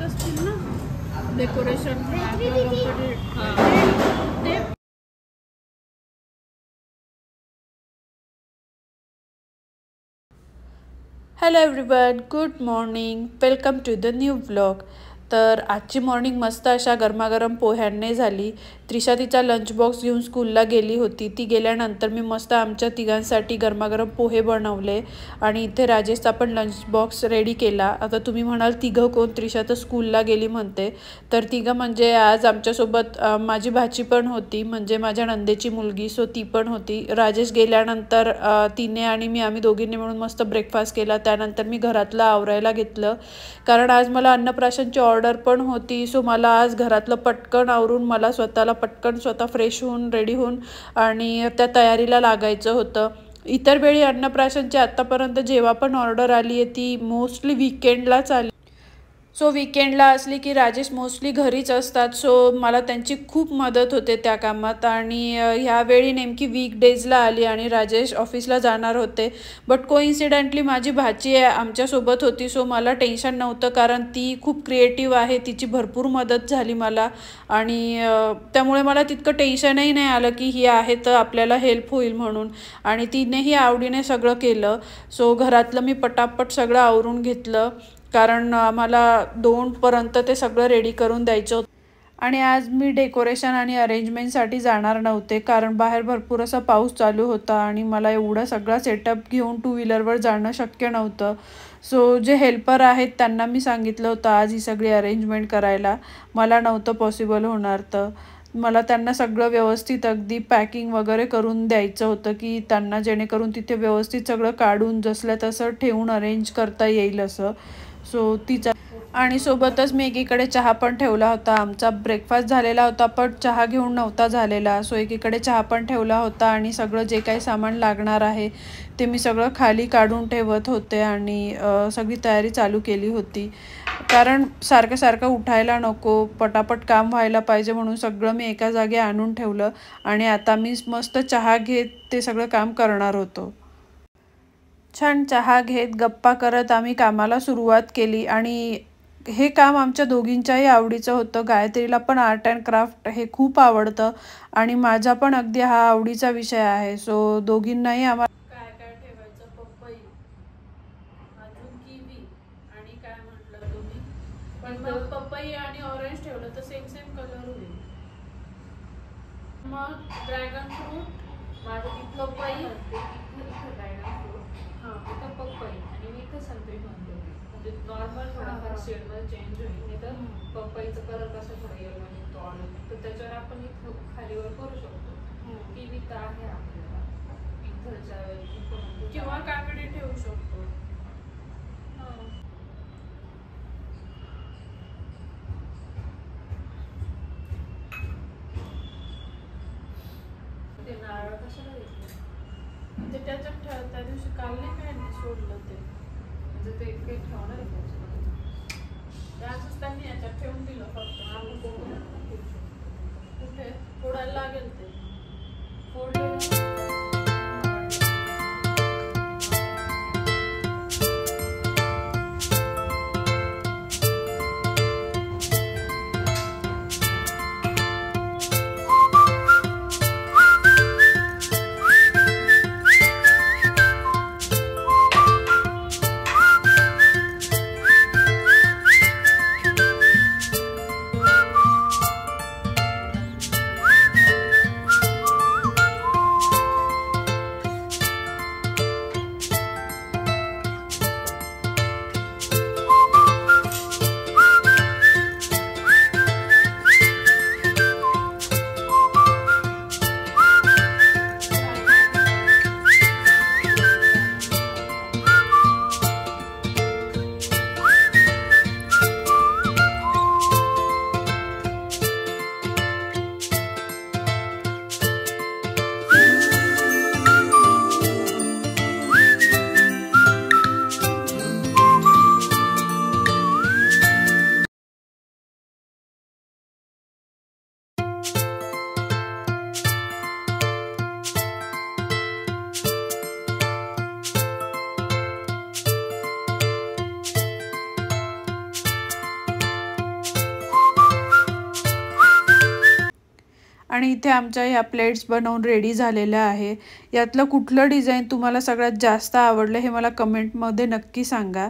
असतील ना decoration hello everyone, good morning, welcome to the new vlog. तर आजची मॉर्निंग मस्त अशा गरमागरम पोह्यांनी झाली. त्रिशा तिचा लंच बॉक्स घेऊन स्कूलला गेली होती. ती गेल्यानंतर मी मस्त आमच्या तिघांसाठी गरमागरम पोहे बनवले आणि इथे राजेशचा पण लंच बॉक्स रेडी केला. आता तुम्ही म्हणाल तिघं कोण? त्रिशा तर स्कूलला गेली म्हणते. तर तिघं म्हणजे आज आमच्यासोबत माझी भाची पण होती, म्हणजे माझ्या नंदेची मुलगी, सो ती पण होती. राजेश गेल्यानंतर तिने आणि आम्ही दोघींनी मिळून मस्त ब्रेकफास्ट केला. त्यानंतर मी घरातलं आवरायला घेतलं, कारण आज मला अन्नप्राशनची ऑर्डर पण होती. सो मला आज घरातलं पटकन आवरून मला स्वतःला पटकन स्वतः फ्रेश होऊन रेडी होऊन आणि त्या तयारीला लागायचं होतं. इतर वेळी अन्नप्राशनची आत्तापर्यंत जेव्हा पण ऑर्डर आली आहे ती मोस्टली वीकेंडलाच आली. सो वीकेंडला असली की राजेश मोस्टली घरीच असतात, सो मला त्यांची खूप मदत होते त्या कामात. आणि ह्यावेळी नेमकी वीकडेजला आली आणि राजेश ऑफिसला जाणार होते. बट कोइन्सिडेंटली माझी भाची आमच्यासोबत होती, सो मला टेन्शन नव्हतं, कारण ती खूप क्रिएटिव्ह आहे. तिची भरपूर मदत झाली मला आणि त्यामुळे मला तितकं टेन्शनही नाही आलं की ही आहे तर आपल्याला हेल्प होईल म्हणून. आणि तिनेही आवडीने सगळं केलं. सो घरातलं मी पटापट सगळं आवरून घेतलं, कारण मला 2पर्यंत ते सगळं रेडी करून द्यायचं होतं. आणि आज मी डेकोरेशन आणि अरेंजमेंटसाठी जाणार नव्हते, कारण बाहेर भरपूर असा पाऊस चालू होता आणि मला एवढा सगळा सेटअप घेऊन 2 व्हीलरवर जाणं शक्य नव्हतं. सो जे हेल्पर आहेत त्यांना मी सांगितलं होतं आज ही सगळी अरेंजमेंट करायला. मला नव्हतं पॉसिबल होणार, तर मला त्यांना सगळं व्यवस्थित अगदी पॅकिंग वगैरे करून द्यायचं होतं, की त्यांना जेणेकरून तिथे व्यवस्थित सगळं काढून जसल्या तसं ठेवून अरेंज करता येईल असं. सो तिचा आणि सोबतच मी एकीकडे चहा पण ठेवला होता. आमचा ब्रेकफास्ट झालेला होता पण चहा घेऊन नव्हता झालेला, सो एकीकडे चहा पण ठेवला होता आणि सगळं जे काही सामान लागणार आहे ते मी सगळं खाली काढून ठेवत होते आणि सगळी तयारी चालू केली होती, कारण सारखं सारखं उठायला नको, पटापट काम व्हायला पाहिजे, म्हणून सगळं मी एका जागी आणून ठेवलं. आणि आता मी मस्त चहा घेत ते सगळं काम करणार होतो. छान चहा घेत गप्पा करत आम्ही कामाला सुरुवात केली. आणि हे काम आमच्या दोघींच्याही आवडीचं होतं. गायत्रीला पण आर्ट अँड क्राफ्ट हे खूप आवडतं आणि माझा पण अगदी हा आवडीचा विषय आहे. सो दोघींनाही आम्हाला काय काय ठेवायचं, पपई, अजून किवी आणि काय म्हटलं तुम्ही, पण मग पपई आणि ऑरेंज ठेवलं तर सेम सेम कलर होईल. मग ड्रॅगन फ्रूट, माझं पपई, ड्रॅगन फ्रूट, हां इथं पपई आणि मी इथं संत्री म्हणते, म्हणजे नॉर्मल थोडाफार शेडमध्ये चेंज होईल. नाही तर पपईचा कलर कसा थोडा येलो निघतो ऑरेंज, तर त्याच्यावर आपण इथं खालीवर करू शकतो. किवी तर आहे आपल्याला इथंच्या किंवा काकडी ठेवू शकतो. ते नारळ कशाला घेतलं ते त्याच्यात त्या दिवशी काल नाही काय सोडलं ते, म्हणजे ते काही ठेवणार आहे त्याच्यामध्ये, त्याच त्यांनी याच्यात ठेवून दिलं फक्त. आम्ही कुठे फोडायला लागेल ते फोडलेलं. आणि इथे आमच्या ह्या प्लेट्स बनवून रेडी झालेल्या आहे. यातलं कुठलं डिझाईन तुम्हाला सगळ्यात जास्त आवडलं हे मला कमेंटमध्ये नक्की सांगा.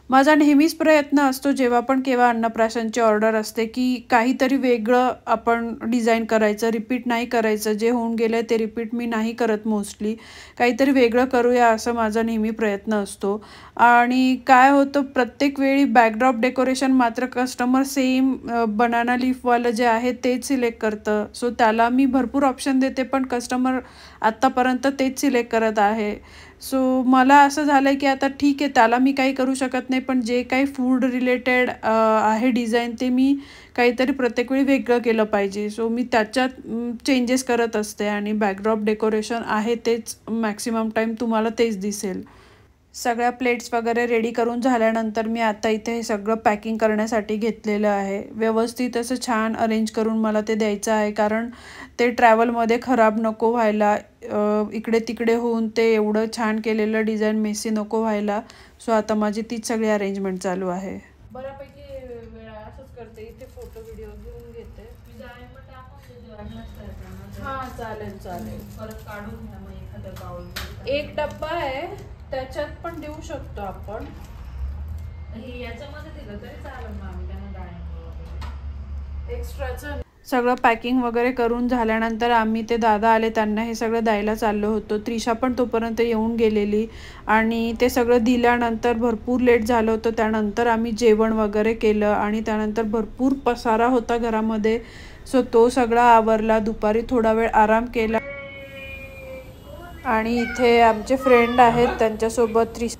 माझा नेहमीच प्रयत्न असतो जेव्हा पण केव्हा अन्नप्राशनची ऑर्डर असते की काहीतरी वेगळं आपण डिझाईन करायचं, रिपीट नाही करायचं. जे होऊन गेलं ते रिपीट मी नाही करत मोस्टली. काहीतरी वेगळं करूया असं माझा नेहमी प्रयत्न असतो. आणि काय होतं प्रत्येक वेळी बॅकड्रॉप डेकोरेशन मात्र कस्टमर सेम बनाना लीफवालं जे आहे तेच सिलेक्ट करतं. सो त्याला मी भरपूर ऑप्शन देते पण कस्टमर आत्तापर्यंत तेच सिलेक्ट करत आहे. सो मला असं झालं आहे की आता ठीक आहे त्याला मी काही करू शकत नाही पण जे काही फूड रिलेटेड आहे डिझाईन ते मी काहीतरी प्रत्येक वेळी वेगळं केलं पाहिजे. सो मी त्याच्यात चेंजेस करत असते आणि बॅकड्रॉप डेकोरेशन आहे तेच मॅक्सिमम टाईम तुम्हाला तेच दिसेल. सगळ्या प्लेट्स वगैरे रेडी करून झाल्यानंतर मी आता इथे हे सगळं पॅकिंग करण्यासाठी घेतलेलं आहे. व्यवस्थित असं छान अरेंज करून मला ते द्यायचं आहे कारण ते ट्रॅव्हलमध्ये खराब नको व्हायला. इकडे तिकडे होऊन ते एवढं छान केलेलं डिझाईन मेसी नको व्हायला. सो आता माझी तीच सगळी अरेंजमेंट चालू आहे. बऱ्यापैकी वेळा असंच करते इथे फोटो व्हिडिओ घेऊन घेते. हां चालेल चालेल. परत काढून घ्या मग एखादा बाउल. एक डब्बा आहे त्याच्यात पण देऊ शकतो आपण. हे याच्यामध्ये दिलं तरी चालेल ना आम्ही त्यांना डाळ एक्स्ट्राचं. सगळं पॅकिंग वगैरे करून झाल्यानंतर आम्ही ते दादा आले त्यांना हे सगळं द्यायला चाललो होतो. त्रिशा पण तोपर्यंत येऊन गेलेली आणि ते सगळं दिल्यानंतर भरपूर लेट झालं होतं. त्यानंतर आम्ही जेवण वगैरे केलं आणि त्यानंतर भरपूर पसारा होता घरामध्ये. सो तो सगळा आवरला. दुपारी थोडा वेळ आराम केला आणि इथे आमचे फ्रेंड आहेत त्यांच्यासोबत त्रिशा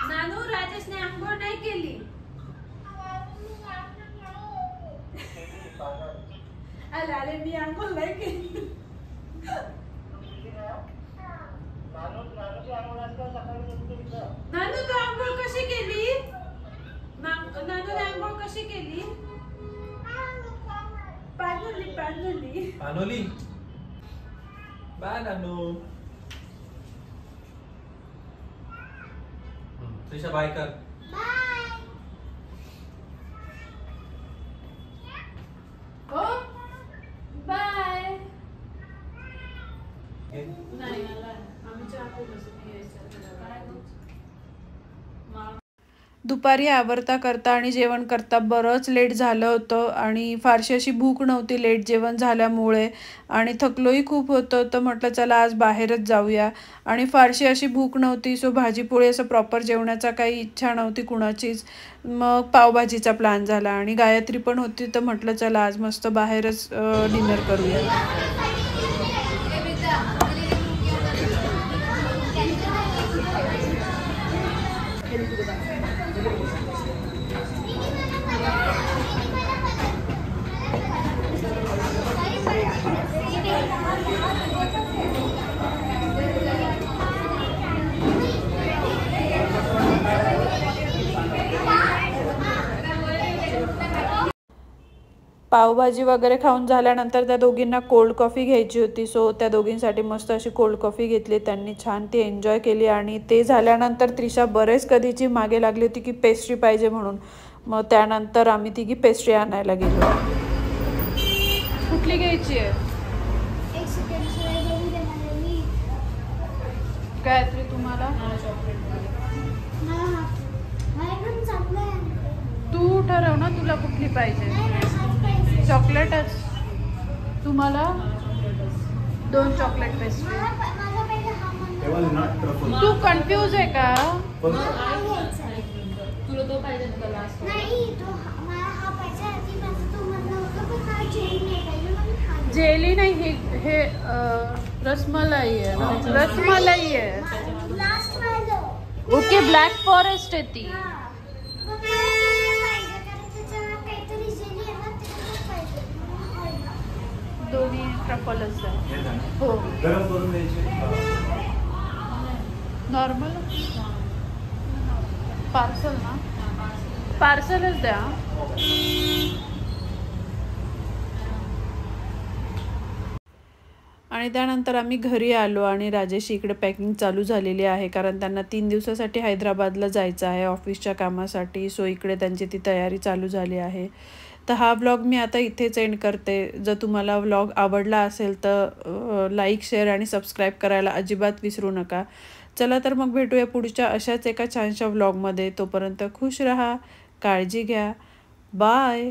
नानू राजेशने आंघोळ नाही केली. अरे मी आंघोळ नाही केली. नानू तू आंघोळ कशी केली? नानूने आंघोळ कशी केली? पाणोली पाणोली पाणोली. बाय नानू. त्रिशा बाय कर. हो बाय. नाही आम्ही चहा पिऊन दुपारी आवरता करता आणि जेवण करता बरंच लेट झालं होतं आणि फारशी अशी भूक नव्हती लेट जेवण झाल्यामुळे आणि थकलोही खूप होतं. तर म्हटलं चला आज बाहेरच जाऊया आणि फारशी अशी भूक नव्हती. सो भाजीपोळी असं प्रॉपर जेवणाचा काही इच्छा नव्हती कुणाचीच. मग पावभाजीचा प्लॅन झाला आणि गायत्री पण होती तर म्हटलं चला आज मस्त बाहेरच डिनर करूया. पावभाजी वगैरे खाऊन झाल्यानंतर त्या दोघींना कोल्ड कॉफी घ्यायची होती. सो त्या दोघींसाठी मस्त अशी कोल्ड कॉफी घेतली. त्यांनी छान ती एन्जॉय केली आणि ते झाल्यानंतर त्रिशा बरेच कधीची मागे लागली होती की पेस्ट्री पाहिजे म्हणून. मग त्यानंतर आम्ही तिघी पेस्ट्री आणायला गेलो. कुठली घ्यायची आहे गायत्री तुम्हाला? तू ठरव ना तुला कुठली पाहिजे. चॉकलेटच. तुम्हाला 2 चॉकलेट पेस्ट्री. तू कन्फ्यूज आहे का? तुला तो पाहिजे ना लास्ट? नाही तो मला हा पाहिजे. जेली नाही हे रसमलाई आहे ना. रसमलाई आहे. ओके ब्लॅक फॉरेस्ट आहे ती. दोन्ही ट्रफलच आहे. हो गरम करून द्यायचे. नॉर्मल पार्सल ना. पार्सलच द्या. आणि त्यानंतर आम्ही घरी आलो आणि राजेशी इकडे पॅकिंग चालू झालेली आहे, कारण त्यांना 3 दिवसासाठी हैदराबादला जायचं आहे ऑफिसच्या कामासाठी. सो इकडे त्यांची ती तयारी चालू झाली आहे. तर हा व्लॉग मी आता इथेच एंड करते. जर तुम्हाला व्लॉग आवडला असेल तर लाईक, शेअर आणि सबस्क्राईब करायला अजिबात विसरू नका. चला तर मग भेटूया पुढच्या अशाच एका छानशा व्लॉगमध्ये. तोपर्यंत खुश राहा, काळजी घ्या. बाय.